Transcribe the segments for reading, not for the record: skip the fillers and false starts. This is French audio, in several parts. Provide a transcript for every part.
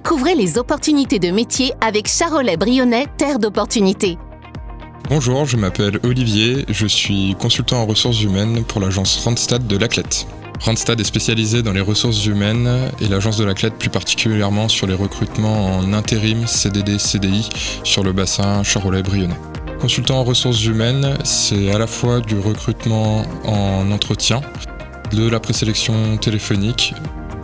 Découvrez les opportunités de métier avec Charolais-Brionnais, terre d'opportunités. Bonjour, je m'appelle Olivier, je suis consultant en ressources humaines pour l'agence Randstad de Laclette. Randstad est spécialisé dans les ressources humaines et l'agence de Laclette plus particulièrement sur les recrutements en intérim, CDD, CDI sur le bassin Charolais-Brionnais. Consultant en ressources humaines, c'est à la fois du recrutement en entretien, de la présélection téléphonique,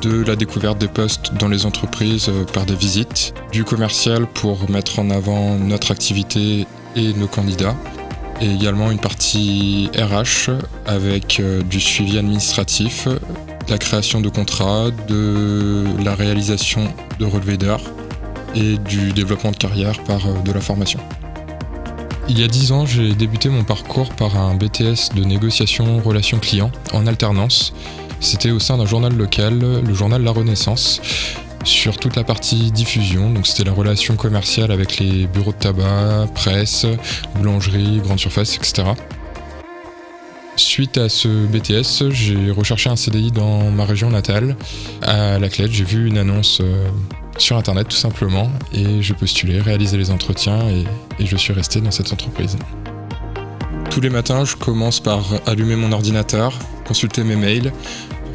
de la découverte des postes dans les entreprises par des visites, du commercial pour mettre en avant notre activité et nos candidats, et également une partie RH avec du suivi administratif, la création de contrats, de la réalisation de relevés d'heures et du développement de carrière par de la formation. Il y a 10 ans, j'ai débuté mon parcours par un BTS de négociation relations clients en alternance. C'était au sein d'un journal local, le journal La Renaissance, sur toute la partie diffusion. Donc c'était la relation commerciale avec les bureaux de tabac, presse, boulangerie, grande surface, etc. Suite à ce BTS, j'ai recherché un CDI dans ma région natale, à Laclette. J'ai vu une annonce sur internet tout simplement et j'ai postulé, réalisé les entretiens et je suis resté dans cette entreprise. Tous les matins, je commence par allumer mon ordinateur, consulter mes mails,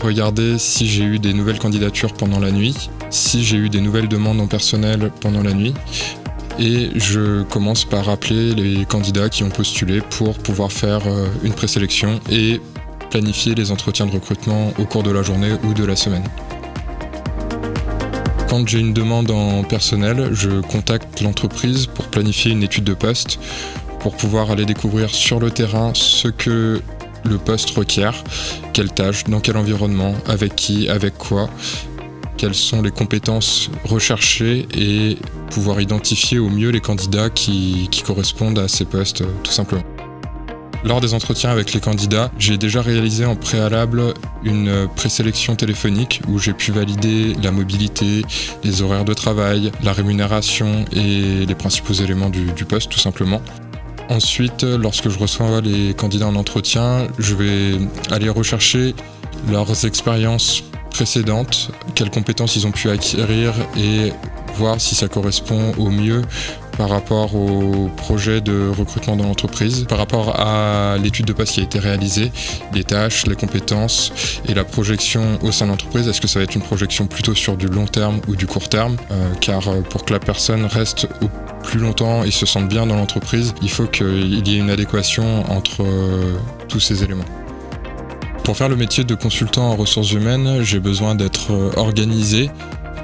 regarder si j'ai eu des nouvelles candidatures pendant la nuit, si j'ai eu des nouvelles demandes en personnel pendant la nuit, et je commence par appeler les candidats qui ont postulé pour pouvoir faire une présélection et planifier les entretiens de recrutement au cours de la journée ou de la semaine. Quand j'ai une demande en personnel, je contacte l'entreprise pour planifier une étude de poste, pour pouvoir aller découvrir sur le terrain ce que le poste requiert, quelles tâches, dans quel environnement, avec qui, avec quoi, quelles sont les compétences recherchées et pouvoir identifier au mieux les candidats qui correspondent à ces postes tout simplement. Lors des entretiens avec les candidats, j'ai déjà réalisé en préalable une présélection téléphonique où j'ai pu valider la mobilité, les horaires de travail, la rémunération et les principaux éléments du poste tout simplement. Ensuite, lorsque je reçois les candidats en entretien, je vais aller rechercher leurs expériences précédentes, quelles compétences ils ont pu acquérir et voir si ça correspond au mieux par rapport au projet de recrutement dans l'entreprise, par rapport à l'étude de poste qui a été réalisée, les tâches, les compétences et la projection au sein de l'entreprise. Est-ce que ça va être une projection plutôt sur du long terme ou du court terme car pour que la personne reste au plus longtemps et se sente bien dans l'entreprise, il faut qu'il y ait une adéquation entre tous ces éléments. Pour faire le métier de consultant en ressources humaines, j'ai besoin d'être organisé,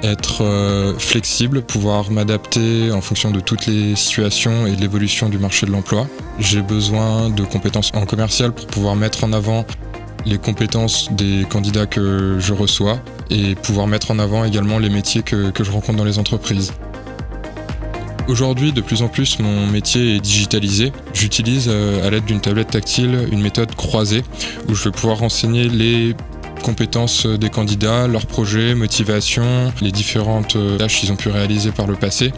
être flexible, pouvoir m'adapter en fonction de toutes les situations et de l'évolution du marché de l'emploi. J'ai besoin de compétences en commercial pour pouvoir mettre en avant les compétences des candidats que je reçois et pouvoir mettre en avant également les métiers que je rencontre dans les entreprises. Aujourd'hui, de plus en plus, mon métier est digitalisé. J'utilise à l'aide d'une tablette tactile une méthode croisée où je vais pouvoir renseigner les compétences des candidats, leurs projets, motivations, les différentes tâches qu'ils ont pu réaliser par le passé.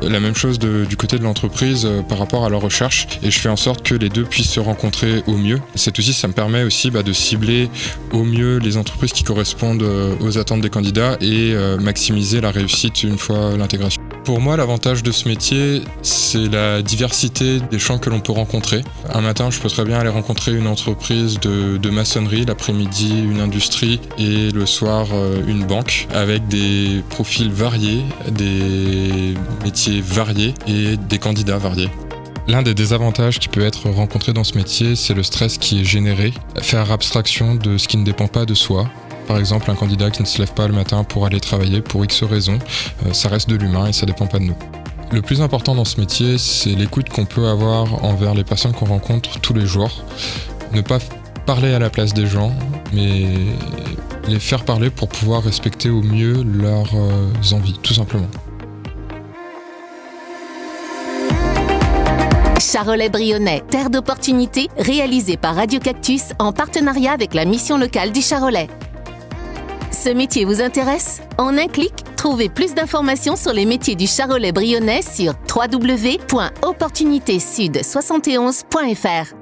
La même chose du côté de l'entreprise par rapport à leur recherche et je fais en sorte que les deux puissent se rencontrer au mieux. Cet outil, ça me permet aussi de cibler au mieux les entreprises qui correspondent aux attentes des candidats et maximiser la réussite une fois l'intégration. Pour moi, l'avantage de ce métier, c'est la diversité des champs que l'on peut rencontrer. Un matin, je peux très bien aller rencontrer une entreprise de maçonnerie, l'après-midi une industrie et le soir une banque avec des profils variés, des métiers variés et des candidats variés. L'un des désavantages qui peut être rencontré dans ce métier, c'est le stress qui est généré, faire abstraction de ce qui ne dépend pas de soi. Par exemple, un candidat qui ne se lève pas le matin pour aller travailler pour X raisons, ça reste de l'humain et ça ne dépend pas de nous. Le plus important dans ce métier, c'est l'écoute qu'on peut avoir envers les personnes qu'on rencontre tous les jours. Ne pas parler à la place des gens, mais les faire parler pour pouvoir respecter au mieux leurs envies, tout simplement. Charolais-Brionnais, terre d'opportunités, réalisé par Radio Cactus en partenariat avec la mission locale du Charolais. Ce métier vous intéresse ? En un clic, trouvez plus d'informations sur les métiers du Charolais-Brionnais sur www.opportunitésud71.fr.